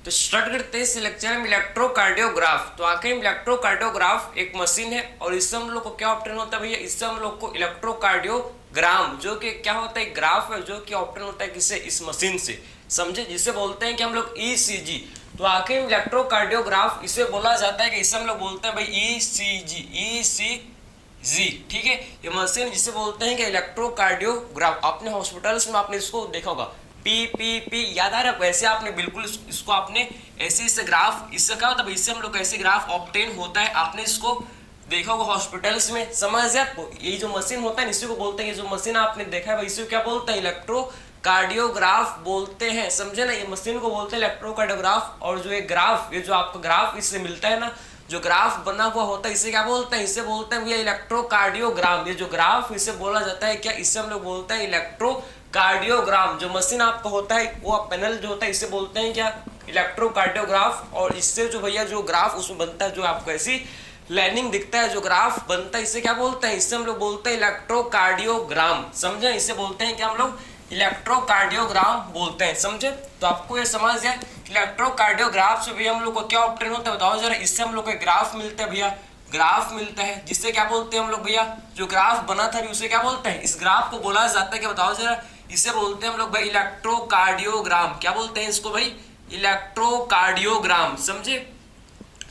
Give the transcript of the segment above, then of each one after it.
तो स्टार्ट करते हैं इस लेक्चर में इलेक्ट्रोकार्डियोग्राफ। तो आखिर में इलेक्ट्रोकार्डियोग्राफ एक मशीन है और इससे हम लोग को क्या ऑप्टेन होता है भैया, इससे हम लोग को इलेक्ट्रोकार्डियोग्राम जो कि क्या होता है, ग्राफ है जो कि ऑप्टेन होता है किससे, इस मशीन से, समझे, जिसे बोलते हैं कि हम लोग ईसीजी। तो आखिर में इलेक्ट्रोकार्डियोग्राफ इसे बोला जाता है कि इसे हम लोग बोलते हैं भाई ईसीजी, ईसीजी, ठीक है। ये मशीन जिसे बोलते हैं कि इलेक्ट्रोकार्डियोग्राफ। अपने हॉस्पिटल्स में आपने इसको देखा होगा, पी याद आ रहा है, वैसे आपने बिल्कुल इसको आपने ऐसे इससे ग्राफ, इससे क्या होता है, इससे हम लोग ऐसे ग्राफ ऑब्टेन होता है, आपने इसको देखा होगा हॉस्पिटल्स में, समझ आपको। ये जो मशीन होता है इसी को बोलते हैं, ये जो मशीन आपने देखा है इसी को क्या बोलते हैं, इलेक्ट्रोकार्डियोग्राफ बोलते हैं, समझे ना। ये मशीन को बोलते हैं इलेक्ट्रोकार्डियोग्राफ। और जो ये ग्राफ, ये जो आपको ग्राफ इससे मिलता है ना, जो ग्राफ बना हुआ होता है इसे क्या बोलते हैं, इसे बोलते हैं भैया इलेक्ट्रोकार्डियोग्राम। ये जो ग्राफ इसे बोला जाता है क्या, इससे हम लोग बोलते हैं इलेक्ट्रोकार्डियोग्राम। जो मशीन आपका होता है वो पैनल जो होता है इसे बोलते हैं क्या, इलेक्ट्रोकार्डियोग्राफ। और इससे जो भैया जो ग्राफ उसमें बनता है, जो आपको ऐसी लाइनिंग दिखता है, जो ग्राफ बनता है, इसे क्या बोलते हैं, इससे हम लोग बोलते हैं इलेक्ट्रोकार्डियोग्राम, समझे। इसे बोलते हैं क्या हम लोग, इलेक्ट्रोकार्डियोग्राम बोलते हैं, समझे। तो आपको ये समझ जाए इलेक्ट्रोकार्डियोग्राफ से भैया हम लोग को क्या ऑप्टेन होता है, बताओ जरा। इससे हम लोग को ग्राफ मिलता है भैया, ग्राफ मिलता है, जिससे क्या बोलते हैं हम लोग भैया, जो ग्राफ बना था उसे क्या बोलते हैं, इस ग्राफ को बोला जाता है कि बताओ जरा, इसे बोलते हैं हम लोग भाई इलेक्ट्रोकार्डियोग्राम। क्या बोलते हैं इसको भाई, इलेक्ट्रोकार्डियोग्राम, समझे।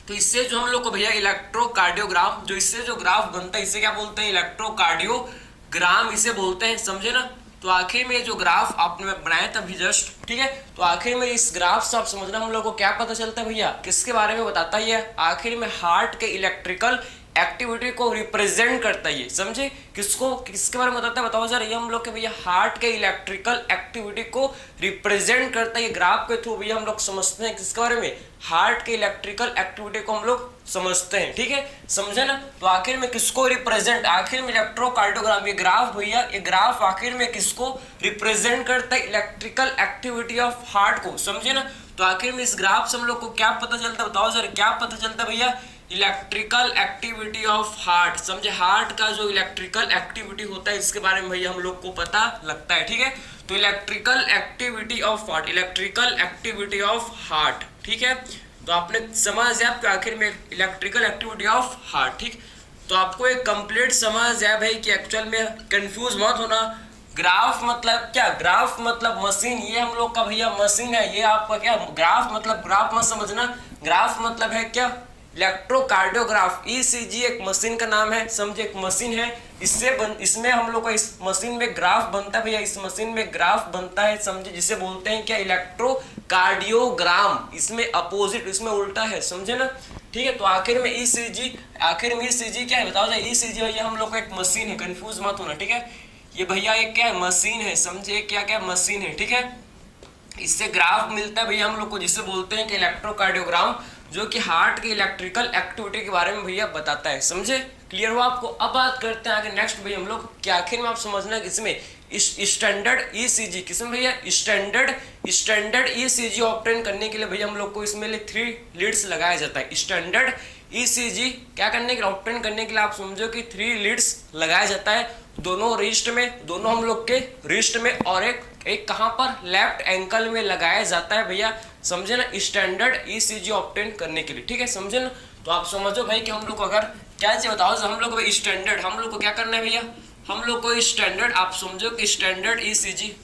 तो इससे जो हम लोग को भैया इलेक्ट्रोकार्डियोग्राम, जो इससे जो ग्राफ बनता है इसे क्या बोलते हैं, इलेक्ट्रोकार्डियोग्राम इसे बोलते हैं, समझे ना। तो आखिर में जो ग्राफ आपने बनाया था अभी जस्ट, ठीक है। तो आखिर में इस ग्राफ से आप समझना हम लोग को क्या पता चलता है भैया, किसके बारे में बताता है, आखिर में हार्ट के इलेक्ट्रिकल एक्टिविटी को रिप्रेजेंट करता है, समझे। किसको, किसके बारे में बताता है, बताओ जरा। ये हम लोग के भैया हार्ट के इलेक्ट्रिकल एक्टिविटी को रिप्रेजेंट करता है। ये ग्राफ के थ्रू भैया हम लोग समझते हैं किसके बारे में, हार्ट के इलेक्ट्रिकल एक्टिविटी को हम लोग समझते हैं, ठीक है, समझे ना। तो आखिर में किसको रिप्रेजेंट, आखिर में इलेक्ट्रोकार्डियोग्राम, ये ग्राफ भैया, ये ग्राफ आखिर में किसको रिप्रेजेंट करता है, इलेक्ट्रिकल एक्टिविटी ऑफ हार्ट को, समझे ना। तो आखिर में इस ग्राफ से हम लोग को क्या पता चलता है, बताओ जरा, क्या पता चलता है भैया, इलेक्ट्रिकल एक्टिविटी ऑफ हार्ट, समझे। हार्ट का जो इलेक्ट्रिकल एक्टिविटी होता है इसके बारे में भैया हम लोग को पता लगता है, ठीक है। तो electrical activity of heart, electrical activity of heart, ठीक है। तो आपने समझ है आपको आखिर में इलेक्ट्रिकल एक्टिविटी ऑफ हार्ट, ठीक। तो आपको एक कंप्लीट समझ है भाई कि एक्चुअल में कंफ्यूज मत होना। ग्राफ मतलब क्या, ग्राफ मतलब मशीन, ये हम लोग का भैया मशीन है, ये आपका क्या, ग्राफ मतलब ग्राफ मत समझना, ग्राफ मतलब है क्या, इलेक्ट्रोकार्डियोग्राफ। ईसीजी एक मशीन का नाम है, समझे, एक मशीन है। इसमें हम लोग का इस मशीन में ग्राफ बनता है भैया, इस मशीन में ग्राफ बनता है, समझे, जिसे बोलते हैं क्या, इलेक्ट्रोकार्डियोग्राम। इसमें अपोजिट, इसमें उल्टा है, समझे ना, ठीक है। तो आखिर में ईसीजी, आखिर में ईसीजी क्या है, बताओ जाए। ईसीजी भैया हम लोग का एक मशीन है, कंफ्यूज मत होना, ठीक है। ये भैया एक क्या है, मशीन है, समझे, क्या क्या मशीन है, ठीक है। इससे ग्राफ मिलता है भैया हम लोग को, जिसे बोलते हैं कि इलेक्ट्रोकार्डियोग्राम, जो कि हार्ट की इलेक्ट्रिकल एक्टिविटी के बारे में भैया बताता है, समझे। क्लियर हुआ आपको। अब बात करते हैं आगे नेक्स्ट भैया हम लोग कि आखिर में आप समझना इसमें स्टैंडर्ड ईसीजी, किसमें भैया, स्टैंडर्ड ईसीजी ऑब्टेन करने के लिए भैया हम लोग को इसमें 3 लीड्स लगाया जाता है। स्टैंडर्ड ईसीजी क्या करने के लिए, ऑब्टेन करने के लिए आप समझो कि 3 लीड्स लगाया जाता है, दोनों रिस्ट में, दोनों हम लोग के रिस्ट में, और एक कहां पर, लेफ्ट एंकल में लगाया जाता है भैया, समझे ना, स्टैंडर्ड ईसीजी ऑब्टेन करने के लिए, ठीक है, समझे ना। तो आप समझो भाई कि हम लोग को अगर क्या चाहिए बताओ, हम लोग को स्टैंडर्ड, हम लोग को क्या करना है भैया, हम लोग को स्टैंडर्ड, आप समझो कि स्टैंडर्ड ईसीजी,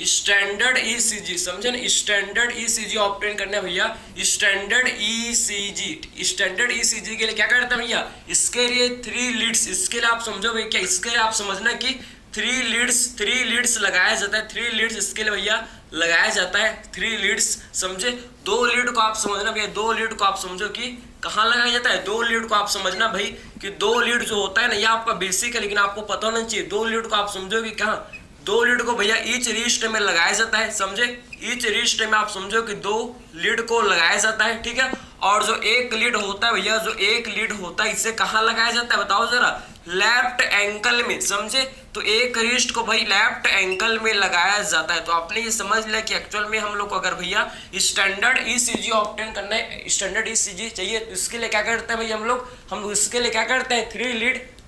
स्टैंडर्ड ईसीजी, समझे ना, स्टैंडर्ड ईसीजी ऑब्टेन करना है भैया। स्टैंडर्ड ईसीजी, स्टैंडर्ड ईसीजी के लिए क्या करता है भैया, इसके लिए 3 लीड्स, इसके लिए आप समझो भैया क्या, इसके लिए आप समझना कि 3 लीड्स लगाया जाता है, 3 लीड्स इसके लिए भैया लगाया जाता है, 3 लीड्स, समझे। 2 लीड को आप समझना भैया, 2 लीड को आप समझो कि कहाँ लगाया जाता है, 2 लीड को आप समझना भाई कि 2 लीड जो होता है ना, ये आपका बेसिक है लेकिन आपको पता होना चाहिए। 2 लीड को आप समझो कि कहाँ, 2 लीड को भैया ईच रिस्ट में लगाया जाता है, समझे। ईच रिस्ट में आप समझो कि 2 लीड को लगाया जाता है, ठीक है। और जो एक लीड होता है भैया, जो एक लीड होता है इसे कहाँ लगाया जाता है, बताओ जरा, लेफ्ट एंकल में, समझे। तो एक रिस्ट को भाई लेफ्ट एंकल में लगाया जाता है। तो आपने ये समझ लिया कि एक्चुअल में हम लोग को अगर भैया स्टैंडर्ड ईसीजी ऑब्टेन करना है, स्टैंडर्ड ईसीजी चाहिए, तो इसके लिए क्या करते हैं भैया हम लोग इसके लिए क्या करते हैं,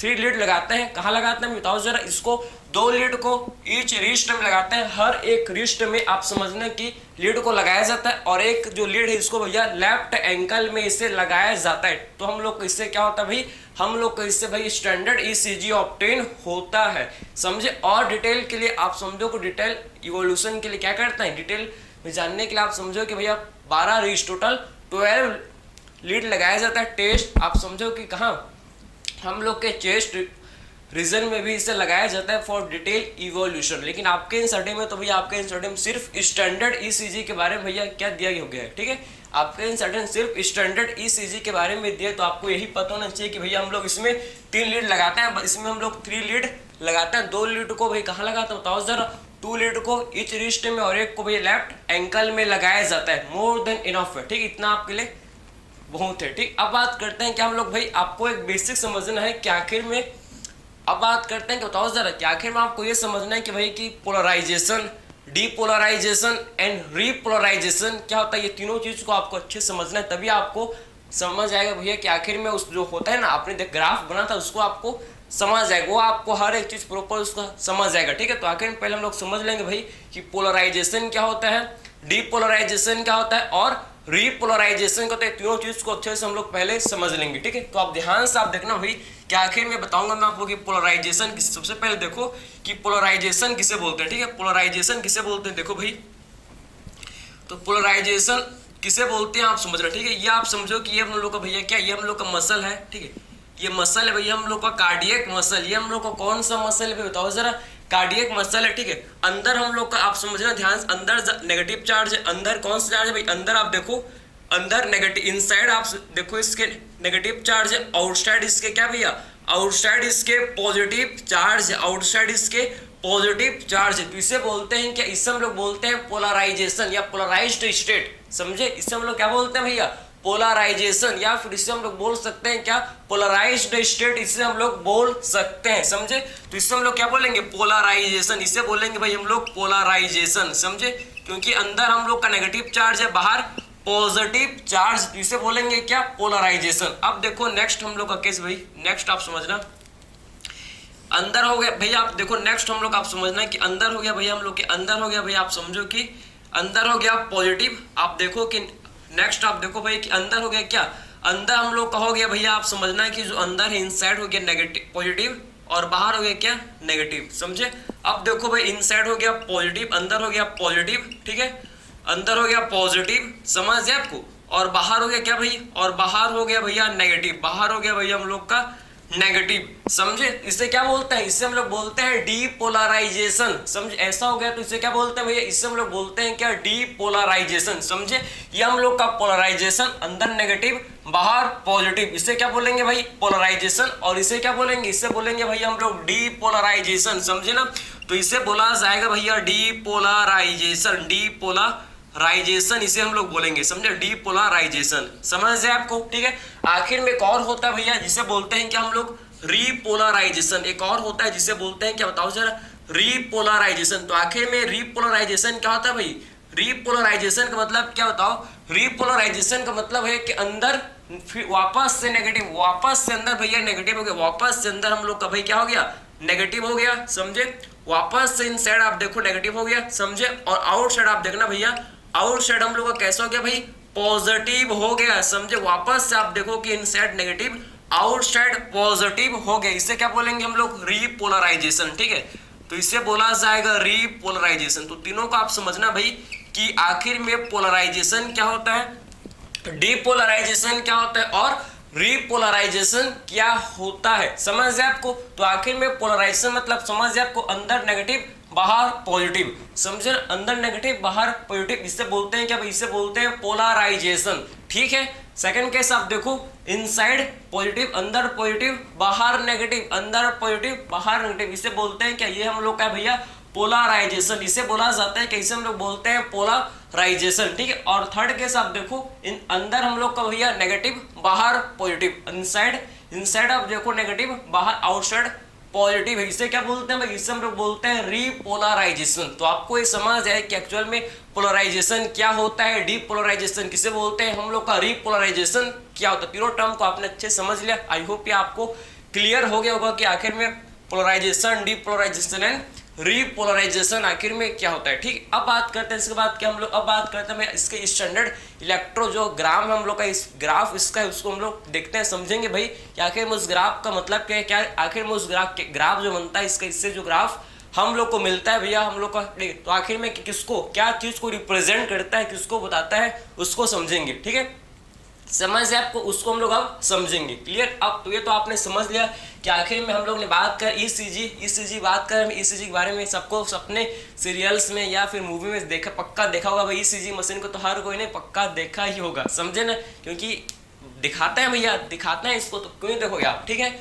3 लीड लगाते हैं। कहाँ लगाते हैं बताओ जरा, इसको 2 लीड को ईच रिस्ट में लगाते हैं। हर एक रिस्ट में आप समझना कि लीड को लगाया जाता है, और एक जो लीड है इसको भैया लेफ्ट एंकल में इसे लगाया जाता है। तो हम लोग को इससे क्या होता है भाई, हम लोग को इससे भाई स्टैंडर्ड ईसीजी ऑब्टेन होता है, समझे। और डिटेल के लिए आप समझो कि डिटेल इवोल्यूशन के लिए क्या करते हैं, डिटेल में जानने के लिए आप समझो कि भैया 12 रिस्ट टोटल 12 लीड लगाया जाता है। टेस्ट आप समझो कि कहाँ, हम लोग के चेस्ट रीजन में भी इसे लगाया जाता है फॉर डिटेल इवोल्यूशन। लेकिन आपके इंसर्टे में तो भैया आपके इंसर्टे में सिर्फ स्टैंडर्ड ईसीजी के बारे में भैया क्या दिया गया है, ठीक है। आपके इंसर्टे सिर्फ स्टैंडर्ड ईसीजी के बारे में दिया, तो आपको यही पता होना चाहिए कि भैया हम लोग इसमें 3 लीड लगाते हैं, इसमें हम लोग 3 लीड लगाते हैं। 2 लीड को भाई कहाँ लगाते हैं बताओ जरा, 2 लीड को ईच रिस्ट में और एक को भैया लेफ्ट एंकल में लगाया जाता है। मोर देन इनफ है, ठीक, इतना आपके लिए बहुत है, ठीक। अब बात करते हैं कि हम लोग भाई आपको एक बेसिक समझना है कि आखिर में, अब बात करते हैं कि बताओ जरा कि आखिर में आपको ये समझना है कि भाई कि पोलराइजेशन, डीपोलराइजेशन एंड रीपोलराइजेशन क्या होता है। ये तीनों चीज को आपको अच्छे समझना है, तभी आपको समझ आएगा भैया कि आखिर में उस जो होता है ना, आपने ग्राफ बना था उसको आपको समझ आएगा, वो आपको हर एक चीज प्रॉपर उसका समझ आएगा, ठीक है। तो आखिर में पहले हम लोग समझ लेंगे भाई कि पोलराइजेशन क्या होता है, डीपोलराइजेशन क्या होता है और रीपोलराइजेशन का, तो तीनों चीज को अच्छे से हम लोग पहले समझ लेंगे, ठीक है। तो आप ध्यान से आप देखना भाई कि आखिर में बताऊंगा मैं आपको कि पोलराइजेशन किसे, सबसे पहले देखो कि पोलराइजेशन किसे बोलते हैं, ठीक है। पोलराइजेशन किसे बोलते हैं, देखो भाई, तो पोलराइजेशन किसे बोलते हैं आप समझ रहे, ठीक है। ये आप समझो कि ये हम लोग का भैया क्या, ये हम लोग का मसल है, ठीक है। ये मसल है भैया हम लोग का कार्डियक मसल। ये हम लोग का कौन सा मसल है बताओ जरा, कार्डियक मसल है, ठीक है। अंदर हम लोग का आप समझना ध्यान से, अंदर नेगेटिव चार्ज है। अंदर कौन सा चार्ज है भाई, अंदर आप देखो, अंदर नेगेटिव, इनसाइड आप देखो इसके नेगेटिव चार्ज है, आउटसाइड इसके क्या भैया, आउटसाइड इसके पॉजिटिव चार्ज है, आउटसाइड इसके पॉजिटिव चार्ज है। तो इसे बोलते हैं क्या, इससे हम लोग बोलते हैं पोलराइजेशन या पोलराइज्ड स्टेट, समझे। इससे हम लोग क्या बोलते हैं भैया, पोलराइजेशन, या फिर इससे हम लोग बोल सकते हैं क्या, पोलराइज्ड स्टेट, इससे हम लोग बोल सकते हैं, समझे। तो इससे हम लोग क्या बोलेंगे, पोलराइजेशन, इसे बोलेंगे भाई हम लोग पोलराइजेशन, समझे। क्योंकि अंदर हम लोग का नेगेटिव चार्ज है, बाहर पॉजिटिव चार्ज, तो इसे बोलेंगे क्या, पोलराइजेशन। अब देखो नेक्स्ट हम लोग का केस भाई, नेक्स्ट आप समझना, अंदर हो गया भैया, आप देखो नेक्स्ट हम लोग आप समझना कि अंदर हो गया भैया हम लोग के, अंदर हो गया भैया आप समझो कि अंदर हो गया पॉजिटिव। आप देखो कि नेक्स्ट आप देखो भाई कि अंदर हो गया क्या, अंदर हम लोग का हो गया भैया आप समझना कि जो अंदर है इनसाइड हो गया नेगेटिव पॉजिटिव, और बाहर हो गया क्या, नेगेटिव, समझे। अब देखो भाई इनसाइड हो गया पॉजिटिव, अंदर हो गया पॉजिटिव, ठीक है, अंदर हो गया पॉजिटिव, समझ गए आपको। और बाहर हो गया क्या भाई, और बाहर हो गया भैया नेगेटिव, बाहर हो गया भैया हम लोग का नेगेटिव, समझे। इसे क्या बोलते हैं, इससे हम लोग बोलते हैं डीपोलराइजेशन, समझे। ऐसा हो गया तो इसे क्या बोलते हैं भैया, इससे हम लोग बोलते हैं क्या, डीपोलराइजेशन, समझे। ये हम लोग का पोलराइजेशन, अंदर नेगेटिव बाहर पॉजिटिव, इसे क्या बोलेंगे भाई, पोलराइजेशन। और इसे क्या बोलेंगे, इससे बोलेंगे भैया हम लोग डीपोलराइजेशन, समझे ना। तो इसे बोला जाएगा भैया डीपोलराइजेशन, डीपोलराइजेशन इसे हम लोग बोलेंगे, समझे, डीपोलराइजेशन, समझ जाए आपको, ठीक है। आखिर में एक और होता है भैया जिसे बोलते हैं क्या हम लोग, रीपोलराइजेशन। एक और होता है जिसे बोलते हैं क्या बताओ जरा, रीपोलराइजेशन। तो आखिर में रीपोलराइजेशन क्या होता है भाई, रीपोलराइजेशन का मतलब क्या बताओ, रीपोलराइजेशन का मतलब है कि अंदर फिर वापस से नेगेटिव, वापस से अंदर भैया नेगेटिव हो गया, वापस से अंदर हम लोग का भाई क्या हो गया, नेगेटिव हो गया, समझे। वापस से इनसाइड आप देखो नेगेटिव हो गया, समझे। और आउटसाइड आप देखना भैया, आउटसाइड हम लोग का कैसा हो गया भाई, पॉजिटिव हो गया, समझे। वापस से आप देखो कि इनसाइड नेगेटिव, आउटसाइड पॉजिटिव हो गया, इसे क्या बोलेंगे हम लोग, रीपोलराइजेशन, ठीक है। तो इसे बोला जाएगा रीपोलराइजेशन। तो तीनों को आप समझना भाई कि आखिर में पोलराइजेशन क्या होता है, डीपोलराइजेशन क्या होता है और रीपोलराइजेशन क्या होता है, समझ जाए आपको। तो आखिर में पोलराइजेशन मतलब समझ जाए आपको, अंदर नेगेटिव बाहर पॉजिटिव, समझे, अंदर नेगेटिव बाहर पॉजिटिव, इससे बोलते हैं क्या भाई, इससे बोलते हैं पोलराइजेशन, ठीक है। सेकंड केस आप देखो, इनसाइड पॉजिटिव, अंदर पॉजिटिव बाहर नेगेटिव, अंदर पॉजिटिव बाहर नेगेटिव, इसे बोलते हैं क्या, ये हम लोग का भैया पोलराइजेशन, इसे बोला जाता है कि इसे हम लोग बोलते हैं पोलराइजेशन, ठीक है। और थर्ड केस आप देखो, इन अंदर हम लोग का भैया नेगेटिव बाहर पॉजिटिव, इनसाइड आप देखो नेगेटिव बाहर आउटसाइड पॉजिटिव है, इसे क्या बोलते हैं भाई, इसे हम लोग बोलते हैं रीपोलराइजेशन। तो आपको ये समझ है कि एक्चुअल में पोलराइजेशन क्या होता है, डीपोलराइजेशन किसे बोलते हैं, हम लोग का रीपोलराइजेशन क्या होता है। तीनों टर्म को आपने अच्छे समझ लिया, आई होप ये आपको क्लियर हो गया होगा कि आखिर में पोलराइजेशन, डीपोलराइजेशन एंड रीपोलराइजेशन आखिर में क्या होता है। ठीक, अब बात करते हैं इसके बाद क्या हम लोग, अब बात करते हैं इसके स्टैंडर्ड इलेक्ट्रो जो ग्राम है हम लोग का, इस ग्राफ इसका है उसको हम लोग देखते हैं, समझेंगे भाई कि आखिर में उस ग्राफ का मतलब क्या है, क्या आखिर में उस ग्राफ जो बनता है इसका, इससे जो ग्राफ हम लोग को मिलता है भैया हम लोग का, तो आखिर में किसको, क्या चीज को रिप्रेजेंट करता है, किसको बताता है, उसको समझेंगे। ठीक है, समझ है आपको, उसको हम लोग अब समझेंगे। क्लियर, अब तो ये तो आपने समझ लिया कि आखिर में हम लोग ने बात कर ईसीजी बात कर, ईसीजी के बारे में सबको अपने सीरियल्स में या फिर मूवी में देखा, पक्का देखा होगा भाई। ईसीजी मशीन को तो हर कोई ने पक्का देखा ही होगा, समझे ना, क्योंकि दिखाते हैं भैया, दिखाते हैं इसको, तो क्यों नहीं देखोगे आप। ठीक है,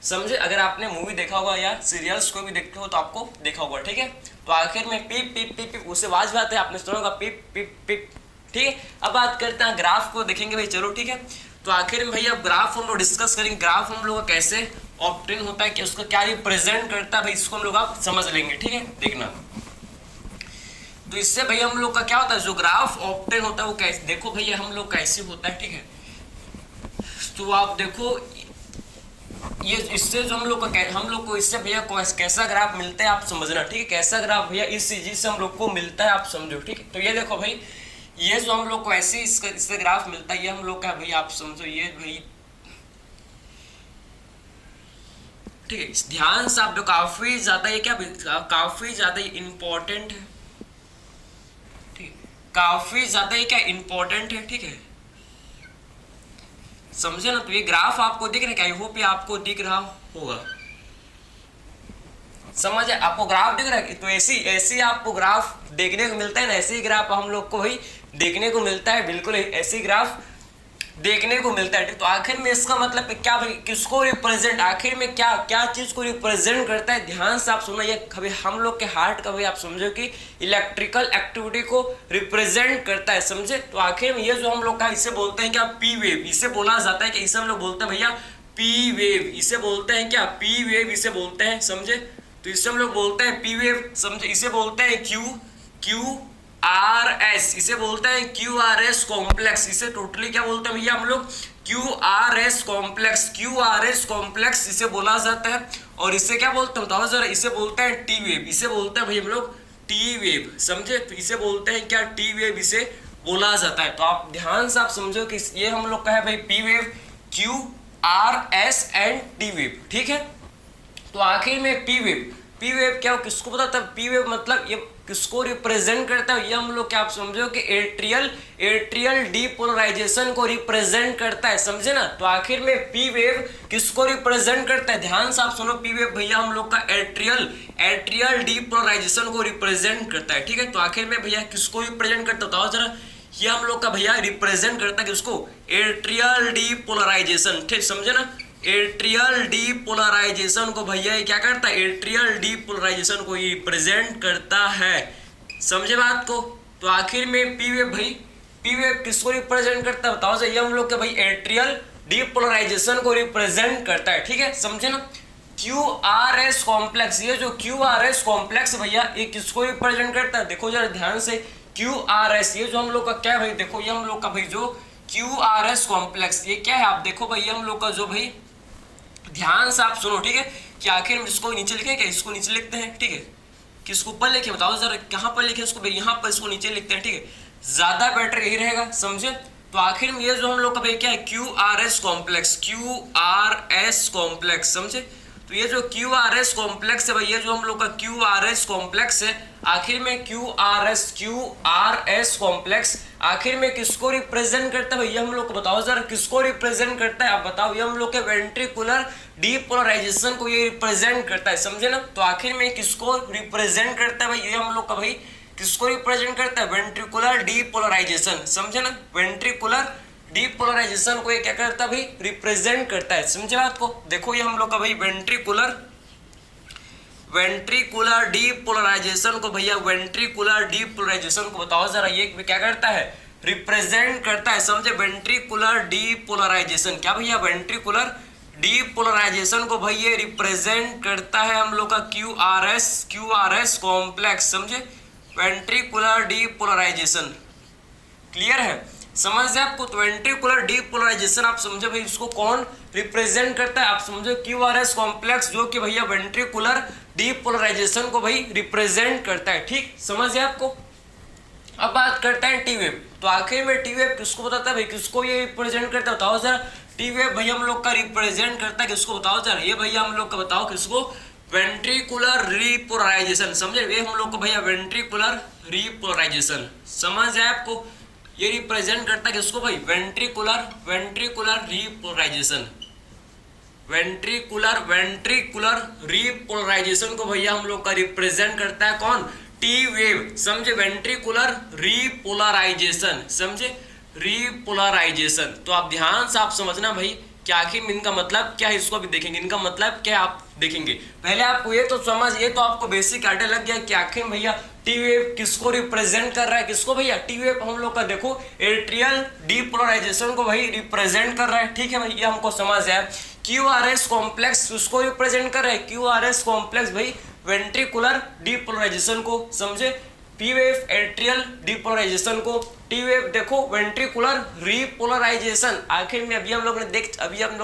समझे, अगर आपने मूवी देखा होगा या सीरियल्स को भी देखते हो तो आपको देखा होगा। ठीक है, तो आखिर में पिप पिप पिप पिप उससे आवाज भी आते हैं, आपने सुना होगा पिप पिप पिप। ठीक है, अब बात करते हैं ग्राफ को देखेंगे भाई, चलो ठीक है। तो आखिर में भैया ग्राफ हम लोग डिस्कस करेंगे, ग्राफ हम लोग का कैसे ऑब्टेन होता है, कि उसका क्या रिप्रेजेंट करता है भाई, इसको हम लोग आप समझ लेंगे। ठीक है, देखना, तो इससे भैया हम लोग का क्या होता है, जो ग्राफ ऑब्टेन होता है वो कैसे, देखो भैया हम लोग कैसे होता है। ठीक है, तो आप देखो ये इससे जो हम लोग को इससे भैया कैसा ग्राफ मिलता है आप समझना। ठीक है, कैसा ग्राफ भैया इस चीज से हम लोग को मिलता है आप समझो। ठीक है, तो ये देखो भाई, ये जो हम लोग को ऐसे इससे ग्राफ मिलता है, ये हम लोग का भाई आप समझो, ये भाई ठीक है, ध्यान से आप जो काफी ज्यादा ये क्या काफी ज्यादा इंपॉर्टेंट है। ठीक, काफी ज्यादा ये क्या इंपॉर्टेंट है। ठीक है, समझे ना, तो ये ग्राफ आपको दिख रहा है क्या, आई होप ये आपको दिख रहा होगा, समझ है, आपको ग्राफ दिख रहा है। तो ऐसी आपको ग्राफ देखने को मिलता है ना, ऐसे ही ग्राफ हम लोग को भाई देखने को मिलता है, बिल्कुल ऐसी ग्राफ देखने को मिलता है। तो आखिर में इसका मतलब क्या भाई, किसको रिप्रेजेंट, आखिर में क्या क्या चीज को रिप्रेजेंट करता है, ध्यान से आप सुना, ये कभी हम लोग के हार्ट का भाई आप समझो कि इलेक्ट्रिकल एक्टिविटी को रिप्रेजेंट करता है, समझे। तो आखिर में ये जो हम लोग का इसे बोलते हैं क्या, पी वेव, इसे बोला जाता है कि इसे हम लोग बोलते हैं भैया पी वेव, इसे बोलते हैं क्या, पी वेव इसे बोलते हैं, समझे। तो इसे हम लोग बोलते हैं पी वेव, समझे, इसे बोलते हैं क्यू आर एस, इसे बोलते हैं क्यू आर एस कॉम्प्लेक्स, इसे टोटली क्या बोलते हैं भैया हम लोग, क्यू आर एस कॉम्प्लेक्स इसे बोला जाता है। और इसे क्या बोलते हैं बताओ जरा, इसे बोलते हैं टी वेव, इसे बोलते हैं भाई हम लोग टी वेव, समझे। तो इसे बोलते हैं क्या, टी वेव इसे बोला जाता है। तो आप ध्यान से आप समझो कि ये हम लोग का है भाई P wave, Q R S and T wave. ठीक है, तो आखिर में पी वेव क्या, किसको बताता है, पी वेव मतलब ये किसको रिप्रेजेंट करता है, ये हम लोग क्या आप समझो कि एट्रियल डीपोलराइजेशन को रिप्रेजेंट करता है, समझे ना। तो आखिर में पी वेव किसको रिप्रेजेंट करता है, ध्यान से आप सुनो, पी वेव भैया हम लोग का एट्रियल डीपोलराइजेशन को रिप्रेजेंट करता है। ठीक है, तो आखिर में भैया किसको रिप्रेजेंट करता है बताओ जरा, ये हम लोग का भैया रिप्रेजेंट करता है किसको, एट्रियल डीपोलराइजेशन। ठीक, समझे ना, एट्रियल डीपोलराइजेशन को भैया ये क्या करता है, एट्रियल डीपोलराइजेशन को ये रिप्रेजेंट करता है, समझे बात को। तो आखिर में पी वेव किसको रिप्रेजेंट करता है बताओ, ये हम लोग के भाई एट्रियल डीपोलराइजेशन को रिप्रेजेंट करता है। ठीक है, समझे ना। क्यू आर एस कॉम्प्लेक्स, ये जो क्यू आर एस कॉम्प्लेक्स भैया ये किसको रिप्रेजेंट करता है, देखो जरा ध्यान से, क्यू आर एस ये जो हम लोग का क्या है भाई, देखो ये हम लोग का भाई जो क्यू आर एस कॉम्प्लेक्स ये क्या है, आप देखो भाई ये हम लोग का जो भाई, ध्यान से आप सुनो, ठीक है, कि आखिर में इसको नीचे लिखे क्या, इसको नीचे लिखते हैं। ठीक है, किसको ऊपर लिखे बताओ जरा, कहाँ पर लिखे इसको भाई, यहाँ पर इसको नीचे लिखते हैं। ठीक है, ज्यादा बेटर यही रहेगा, समझे। तो आखिर में ये जो हम लोग का भाई क्या है, क्यू आर एस कॉम्प्लेक्स, समझे। तो ये जो क्यू आर एस कॉम्प्लेक्स है भाई, ये जो हम लोग का क्यू आर एस कॉम्प्लेक्स है, आखिर में क्यू आर एस कॉम्प्लेक्स आखिर में किसको रिप्रेजेंट करता है भैया हम लोग को बताओ जरा, किसको रिप्रेजेंट करता है आप बताओ, ये हम लोग के वेंट्रिकुलर डीपोलराइजेशन को ये रिप्रेजेंट करता है, समझे ना। तो आखिर में किसको रिप्रेजेंट करता है भाई, ये हम लोग का भाई किसको रिप्रेजेंट करता है, वेंट्रिकुलर डीपोलराइजेशन, समझे ना। वेंट्रिकुलर डीपोलराइजेशन को ये क्या करता है भाई, रिप्रेजेंट करता है, समझे बात को। देखो ये हम लोग का भाई वेंट्रिकुलर डीपोलराइजेशन को भैया, वेंट्रिकुलर डीपोलराइजेशन को बताओ जरा, ये क्या करता है, रिप्रेजेंट करता है, समझे। वेंट्रिकुलर डीपोलराइजेशन क्या भैया, वेंट्रिकुलर डीपोलराइजेशन को भैया रिप्रेजेंट करता है हम लोग का क्यू आर एस कॉम्प्लेक्स, समझे। वेंट्रिकुलर डीपोलराइजेशन क्लियर है, समझ है आपको। तो वेंट्रिकुलर डीपोलराइजेशन आप समझो भाई इसको कौन रिप्रेजेंट करता है, आप समझो क्यूआरएस कॉम्प्लेक्स जो कि भैया वेंट्रिकुलर डीपोलराइजेशन को भाई रिप्रेजेंट करता है। ठीक समझ है आपको। अब बात करते हैं टी वेव। तो आखिर में टी वेव किसको बताता है भाई, किसको ये रिप्रेजेंट करता है बताओ जरा। टी वेव भैया हम लोग का रिप्रेजेंट करता है किसको बताओ जरा, ये भैया हम लोग का बताओ किसको, वेंट्रिकुलर रिपोलराइजेशन। समझे, ये हम लोग को भैया वेंट्रिकुलर रिपोलराइजेशन समझ है आपको, ये रिप्रेजेंट करता है किसको भाई, वेंट्रिकुलर रिपोलराइजेशन। वेंट्रिकुलर रिपोलराइजेशन को भैया हम लोग का रिप्रेजेंट करता है कौन, टी वेव। समझे, वेंट्रिकुलर रिपोलराइजेशन, समझे रिपोलराइजेशन। तो आप ध्यान से आप समझना भाई कि आखिर में इनका मतलब क्या है, इसको अभी देखेंगे इनका मतलब क्या आप देखेंगे। पहले आपको ये तो समझ, ये तो आपको बेसिक आइडिया लग गया कि आखिर में भैया टी वेव किसको रिप्रेजेंट कर रहा है, किसको भैया, टी वेव हम लोग का देखो एट्रियल डीपोलराइजेशन को भाई रिप्रेजेंट कर रहा है। ठीक है भाई, ये हमको समझ आया। क्यूआरएस कॉम्प्लेक्स उसको रिप्रेजेंट कर रहा है, क्यूआरएस कॉम्प्लेक्स भाई वेंट्रिकुलर डीपोलराइजेशन को। समझे, पी वेव एट्रियल डीपोलराइजेशन को, टी वेव देखो वेंट्रिकुलर रिपोलराइजेशन। आखिर में अभी हम लोग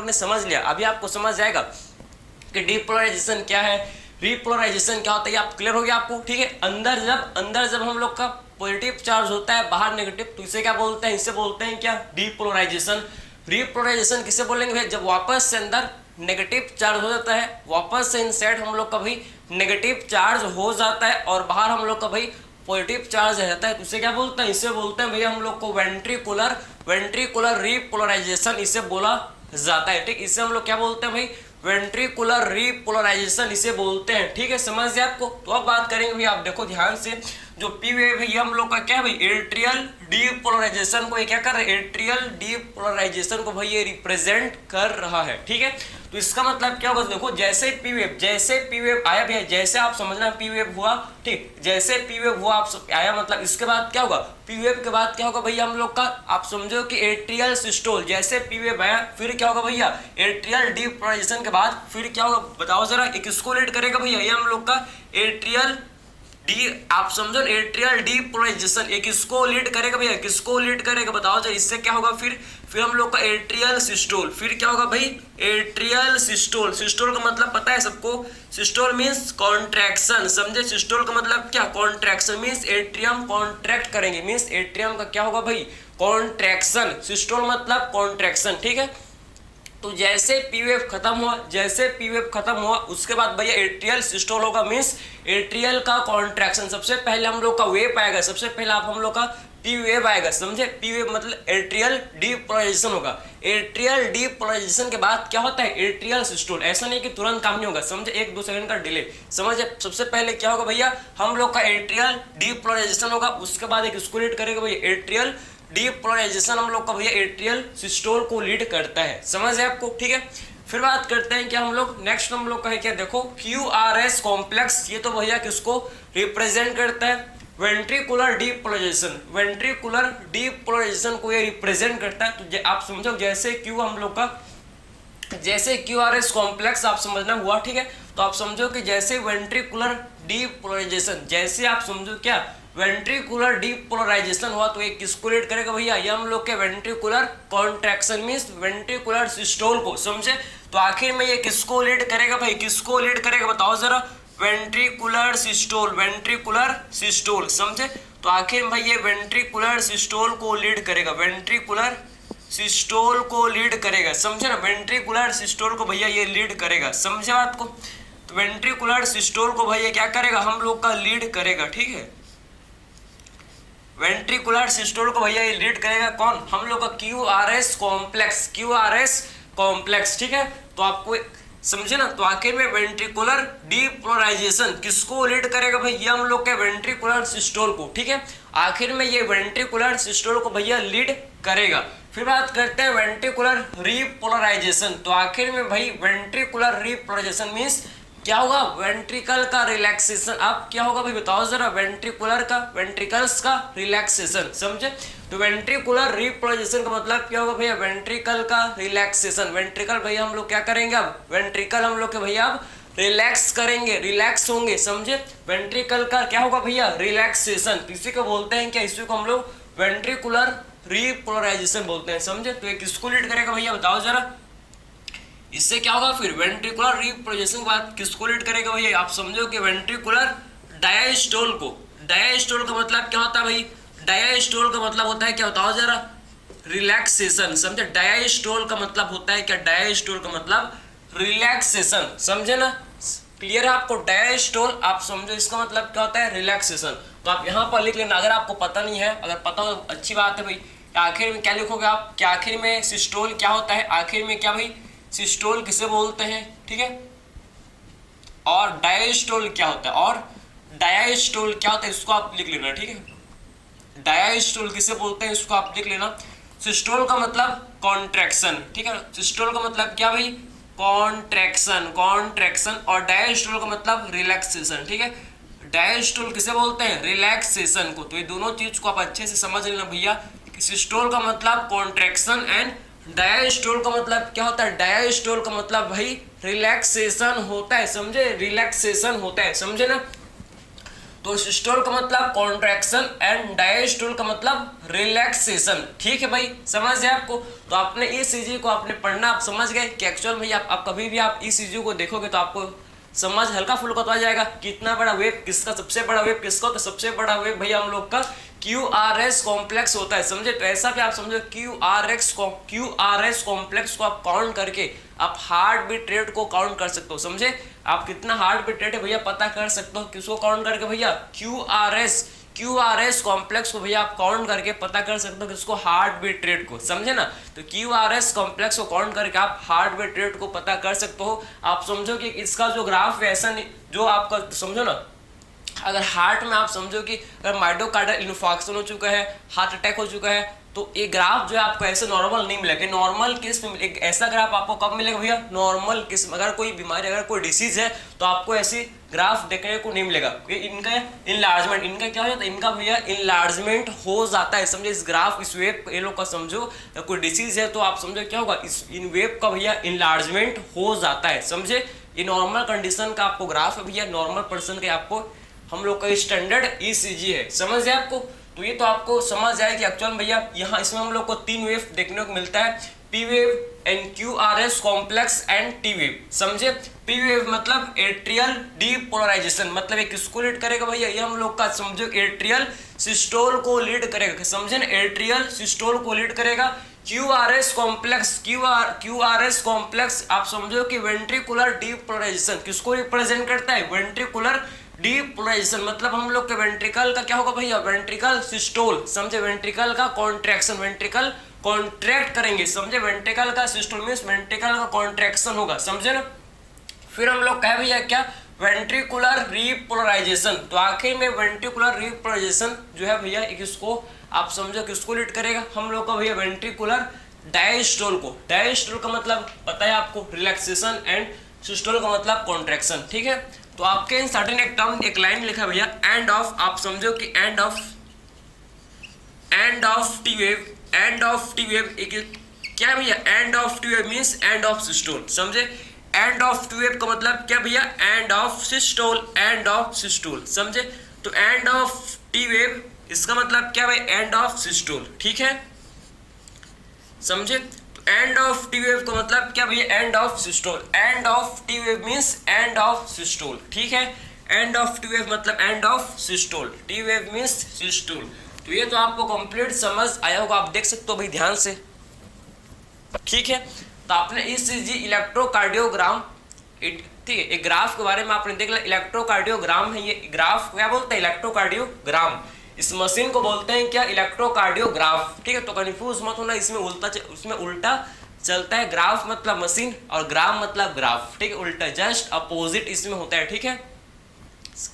ने समझ लिया, अभी आपको समझ जाएगा कि डीपोलराइजेशन क्या है, रिपोलराइजेशन क्या होता है, आप क्लियर हो गया आपको। ठीक है, अंदर जब हम लोग का पॉजिटिव चार्ज होता है, बाहर नेगेटिव, तो इसे क्या बोलते हैं, इसे बोलते हैं क्या, डीपोलराइजेशन। रिपोलराइजेशन किसे बोलेंगे भाई, जब वापस से अंदर नेगेटिव चार्ज हो जाता है, वापस से इनसाइड हम लोग का भाई नेगेटिव चार्ज हो जाता है और बाहर हम लोग का भाई पॉजिटिव चार्ज रहता है, तो इसे क्या बोलते हैं, इसे बोलते हैं भैया हम लोग को वेंट्रिकुलर रिपोलराइजेशन इसे बोला जाता है। ठीक, इसे हम लोग क्या बोलते हैं भाई, वेंट्रिकुलर रिपोलराइजेशन इसे बोलते हैं। ठीक है, समझ गए आपको। तो अब बात करेंगे भाई, आप देखो ध्यान से, जो पी वेव है ये हम लोग का क्या है भाई, एट्रियल डीपोलराइजेशन को ये क्या कर रहा है, एट्रियल डीपोलराइजेशन को भाई ये रिप्रेजेंट कर रहा है। ठीक है, तो इसका मतलब क्या होगा, देखो जैसे पी वेव आया भैया, जैसे आप समझना पी वेव हुआ, ठीक, जैसे पी वेव हुआ आप आया, मतलब इसके बाद क्या होगा, पी वेव के बाद क्या होगा भैया हम लोग का, आप समझो कि एट्रियल सिस्टोल। जैसे पी वेव आया फिर क्या होगा भैया, एट्रियल डीपोलराइजेशन के बाद फिर क्या होगा बताओ जरा, एक किसको लीड करेगा भैया, ये हम लोग का एट्रियल डी, आप समझो एट्रियल डीपोलराइजेशन, एक किसको लीड करेगा भैया, किसको लीड करेगा बताओ जरा, इससे क्या होगा फिर हम लोग का एट्रियल सिस्टोल। फिर क्या होगा भाई, एट्रियल सिस्टोल। सिस्टोल का मतलब पता है सबको, सिस्टोल मींस कॉन्ट्रैक्शन। समझे, सिस्टोल का मतलब क्या, कॉन्ट्रैक्शन मींस एट्रियम कॉन्ट्रैक्ट करेंगे, मींस एट्रियम का क्या होगा भाई, कॉन्ट्रैक्शन। सिस्टोल मतलब कॉन्ट्रैक्शन। ठीक है, तो जैसे पी वेव खत्म हुआ उसके बाद भैया एट्रियल सिस्टोल होगा, मींस एट्रियल का कॉन्ट्रैक्शन। सबसे पहले हम लोग का वेव आएगा, सबसे पहले आप हम लोग का पी वेव आएगा। समझे, पी वेव मतलब एट्रियल डीपोलराइजेशन होगा। एट्रियल डीपोलराइजेशन के बाद क्या होता है, एट्रियल सिस्टोल। ऐसा नहीं कि तुरंत काम नहीं होगा, समझे, 1-2 सेकंड का डिले। समझे, सबसे पहले क्या होगा भैया, हम लोग का एट्रियल डीपोलराइजेशन होगा, उसके बाद एक इसको लीड करेगा भैया एट्रियल डीपोलराइजेशन, हम लोग का भैया एट्रियल सिस्टोल को लीड करता है। समझ है आपको। ठीक है, फिर बात करते हैं क्या हम लोग, नेक्स्ट हम लोग का है क्या, देखो क्यूआरएस कॉम्प्लेक्स, ये तो भैया किसको रिप्रेजेंट करता है, वेंट्रिकुलर डीपोलराइजेशन। वेंट्रिकुलर डीपोलराइजेशन को ये रिप्रेजेंट करता है। तो आप समझो जैसे क्यू हम लोग का, जैसे क्यूआरएस कॉम्प्लेक्स आप समझना हुआ। ठीक है, तो आप समझो कि जैसे वेंट्रिकुलर डीपोलराइजेशन, जैसे आप समझो क्या वेंट्रिकुलर डीपोलराइजेशन हुआ, तो एक किसको लीड करेगा भैया, ये हम लोग के ventricular contraction means ventricular systole को। समझे, तो आखिर में ये किसको लीड करेगा भाई, किसको लीड करेगा बताओ जरा, वेंट्रिकुलर सिस्टोल। समझे, तो आखिर में भाई ये वेंट्रिकुलर सिस्टोल को लीड करेगा, वेंट्रिकुलर सिस्टोल को लीड करेगा। समझे ना, वेंट्रिकुलर सिस्टोल को भैया ये लीड करेगा। समझे बात को, तो वेंट्रिकुलर सिस्टोल को भैया क्या करेगा, हम लोग का लीड करेगा। ठीक है, वेंट्रिकुलर सिस्टोल को भैया ये लीड करेगा कौन, हम लोग का क्यूआरएस कॉम्प्लेक्स। ठीक है, तो आपको समझे ना, तो आखिर में वेंट्रिकुलर डीपोलराइजेशन किसको लीड करेगा भाई, ये हम लोग के वेंट्रिकुलर सिस्टोल को। ठीक है, आखिर में ये वेंट्रिकुलर सिस्टोल को भैया लीड करेगा। फिर बात करते हैं वेंट्रिकुलर रिपोलराइजेशन। तो आखिर में भाई वेंट्रिकुलर रिपोलराइजेशन मींस क्या होगा, वेंट्रिकल का रिलैक्सेशन। अब क्या होगा भाई बताओ जरा, वेंट्रिकल्स का रिलैक्सेशन। समझे, तो वेंट्रिकुलर रिपोलराइजेशन का मतलब क्या होगा भैया, वेंट्रिकल का रिलैक्सेशन। वेंट्रिकल भैया हम लोग क्या करेंगे, अब वेंट्रिकल हम लोग के भैया अब रिलैक्स करेंगे, रिलैक्स होंगे। समझे, वेंट्रिकल का क्या होगा भैया, रिलैक्सेशन। इसी को बोलते हैं क्या, इसी को हम लोग वेंट्रिकुलर रीपोलराइजेशन बोलते हैं, समझे। तो ये किसको लीड करेगा भैया बताओ जरा, इससे क्या होगा फिर वेंट्रिकुलर रीपोलराइजेशन के बाद किसको लीड करेगा भैया, आप समझो कि वेंट्रिकुलर डायस्टोल को। डायस्टोल का मतलब क्या होता है भाई, डायस्टोल का मतलब होता है क्या बताओ जरा, रिलैक्सेशन, समझे। डायस्टोल का मतलब होता है क्या, डायस्टोल का मतलब रिलैक्सेशन, समझे ना, क्लियर है आपको। डायस्टोल आप समझो इसका मतलब क्या होता है, रिलैक्सेशन। तो आप यहाँ पर लिख लेना, अगर आपको पता नहीं है, अगर पता हो तो अच्छी बात है भाई। आखिर में क्या लिखोगे आप, कि आखिर में सिस्टोल क्या होता है, आखिर में क्या भाई, सिस्टोल किसे बोलते हैं, ठीक है, और डायस्टोल क्या होता है, और डायस्टोल क्या होता है, इसको आप लिख लेना, ठीक है। डायस्टोल किसे बोलते हैं इसको आप लिख लेना। सिस्टोल का मतलब कॉन्ट्रैक्शन, ठीक है, सिस्टोल का मतलब क्या भाई, कॉन्ट्रैक्शन, कॉन्ट्रैक्शन, और डायस्टोल का मतलब रिलैक्सेशन, ठीक है। डायस्टोल किसे बोलते हैं, रिलैक्सेशन को। तो ये दोनों चीज को आप अच्छे से समझ लेना भैया। सिस्टोल का मतलब कॉन्ट्रैक्शन एंड डायस्टोल का मतलब क्या होता है, डायस्टोल का मतलब भाई रिलैक्सेशन होता है, समझे, रिलैक्सेशन होता है, समझे ना। तो सिस्टोल का मतलब कॉन्ट्रैक्शन एंड डायस्टोल का मतलब रिलैक्सेशन, ठीक है भाई, समझ गए आपको। तो आपने ईसीजी को आपने पढ़ना, आप समझ गए कि एक्चुअल भाई आप कभी भी आप ईसीजी को देखोगे तो आपको समझ हल्का फुल्का तो आ जाएगा, कितना बड़ा वेव किसका, सबसे बड़ा वेव किसका, तो सबसे बड़ा वेव भैया हम लोग का QRS कॉम्प्लेक्स होता है, समझे। तो ऐसा भी आप समझो QRS कॉम्प्लेक्स को आप काउंट करके आप हार्ट बीट रेट को काउंट कर सकते हो, समझे। आप कितना हार्ट बीट रेट है भैया पता कर सकते हो, किसको काउंट करके भैया, QRS कॉम्प्लेक्स को भैया आप काउंट करके पता कर सकते हो किसको, हार्ट बीट रेट को, समझे ना। तो QRS कॉम्प्लेक्स को काउंट करके आप हार्ट बीट रेट को पता कर सकते हो। आप समझो कि इसका जो ग्राफ है ऐसा नहीं, जो आपका समझो ना, अगर हार्ट में आप समझो कि अगर माइटोकार्डियल इन्फार्क्शन हो चुका है, हार्ट अटैक हो चुका है, तो ये ग्राफ जो है आपको ऐसे नॉर्मल नहीं मिलेगा। नॉर्मल केस में एक ऐसा ग्राफ आपको कब मिलेगा भैया, नॉर्मल केस में। अगर कोई बीमारी, अगर कोई डिसीज है तो आपको ऐसी ग्राफ देखने को नहीं मिलेगा। इनका इनलार्जमेंट, इनका क्या हो जाता है, इनका भैया इनलार्जमेंट हो जाता है, समझे। इस ग्राफ, इस वेव ये लोग का समझो, कोई डिसीज है तो आप समझो क्या होगा, इस इन वेव का भैया इनलार्जमेंट हो जाता है, समझे। ये नॉर्मल कंडीशन का आपको ग्राफ है भैया, नॉर्मल पर्सन के आपको हम लोग का स्टैंडर्ड ईसीजी है, समझ गए आपको। तो ये तो आपको समझ जाए कि एक्चुअल भैया यहाँ इसमें हम लोग को 3 वेव देखने को मिलता है, P wave and QRS complex and T wave, समझे। पी वेव मतलब एट्रियल डीपोलराइजेशन, मतलब ये किसको लीड करेगा भैया, ये हम लोग का समझो एट्रियल सिस्टोल को लीड करेगा, समझे ना, एट्रियल सिस्टोल को लीड करेगा। QRS कॉम्प्लेक्स आप समझो कि वेंट्रिकुलर डीपोलराइजेशन किसको रिप्रेजेंट करता है, वेंट्रिकुलर डीपोलराइजेशन, मतलब हम लोग के वेंट्रिकल का क्या होगा भैया, वेंट्रिकल सिस्टोल, समझे। वेंट्रिकल का कॉन्ट्रैक्शन, वेंट्रिकल कॉन्ट्रैक्ट करेंगे, समझे। वेंट्रिकल का सिस्टोल मींस वेंट्रिकल का कॉन्ट्रैक्शन होगा, समझे ना। फिर हम लोग कहे भैया क्या, वेंट्रिकुलर रीपोलराइजेशन। तो आखिर में वेंट्रिकुलर रीपोलराइजेशन जो है भैया इसको आप समझो किसको लीड करेगा, हम लोग का भैया वेंट्रिकुलर डायस्टोल को। डायस्टोल का मतलब पता है आपको, रिलैक्सेशन, एंड सिस्टोल का मतलब कॉन्ट्रैक्शन, ठीक है। तो आपके इन सर्टेन एक टर्म, एक लाइन लिखा भैया, एंड ऑफ, आप समझो कि end of T wave, end of T wave एक क्या है भैया, end of T wave means end of systole, समझे। एंड ऑफ टी वेव का मतलब क्या भैया, end of systole, end of systole, समझे। तो एंड ऑफ टी वेव इसका मतलब क्या भाई, एंड ऑफ सिस्टोल, ठीक है, समझे। एंड ऑफ टी वेव का मतलब क्या भैया, end of systole, end of T wave means end of systole, ठीक है। एंड ऑफ टी वेव मतलब end of systole, T wave means systole. तो ये तो आपको कंप्लीट समझ आया होगा, आप देख सकते हो भाई ध्यान से, ठीक है। तो आपने ईसीजी इलेक्ट्रोकार्डियोग्राम, ठीक है, एक ग्राफ के बारे में आपने देख लिया, इलेक्ट्रोकार्डियोग्राम है ये ग्राफ, क्या बोलते हैं, इलेक्ट्रोकार्डियोग्राम। इस मशीन को बोलते हैं क्या, इलेक्ट्रोकार्डियोग्राफ, ठीक है। तो कंफ्यूज मत होना, उसमें उल्टा चलता है, ग्राफ मतलब मशीन और ग्राम मतलब ग्राफ, ठीक है, उल्टा, जस्ट अपोजिट इसमें होता है, ठीक है,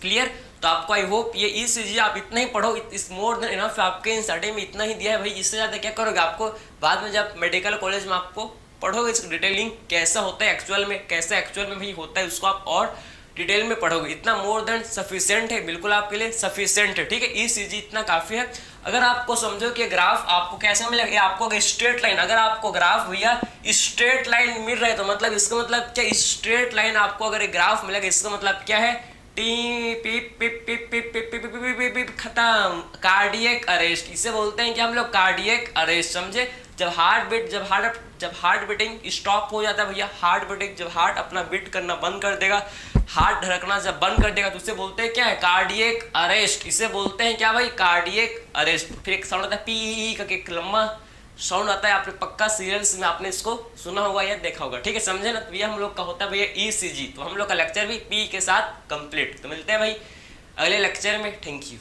क्लियर। तो आपको आई होप ये ईसीजी आप इतना ही पढ़ो, इस मोर देन इनफ, आपके इन स्टडी में इतना ही दिया है भाई। इससे ज़्यादा क्या करोगे, आपको बाद में जब मेडिकल कॉलेज में आपको पढ़ोगे इस डिटेलिंग कैसा होता है एक्चुअल में, कैसा एक्चुअल में भी होता है, उसको आप और डिटेल में पढ़ोगे। इतना मोर देन सफिशिएंट है, बिल्कुल आपके लिए सफिशिएंट है, ठीक है। ईसीजी इतना काफ़ी है। अगर आपको समझो कि ग्राफ आपको कैसा मिलेगा, आपको स्ट्रेट लाइन, अगर आपको ग्राफ भैया स्ट्रेट लाइन मिल रहा है तो मतलब इसका मतलब क्या, स्ट्रेट लाइन आपको अगर ग्राफ मिलेगा इसका मतलब क्या है, टी पिप पिप पिप पिप पिप पिप पिप पिप पिप खत्म। कार्डियक अरेस्ट, इसे बोलते हैं कि हम लोग कार्डियक अरेस्ट, समझे। जब हार्ट बीटिंग स्टॉप हो जाता है भैया, हार्ट बीटिंग, जब हार्ट अपना बीट करना बंद कर देगा, हार्ट धड़कना जब बंद कर देगा तो उसे बोलते हैं क्या है, कार्डियक अरेस्ट। इसे बोलते हैं क्या भाई, कार्डियक अरेस्ट। फिर एक साउंड आता है पी का, एक लंबा साउंड आता है, आपने पक्का सीरियल्स में आपने इसको सुना होगा या देखा होगा, ठीक है, समझे ना। तो ये हम लोग का होता है भैया ईसीजी। तो हम लोग का लेक्चर भी पी के साथ कंप्लीट। तो मिलते हैं भाई अगले लेक्चर में, थैंक यू।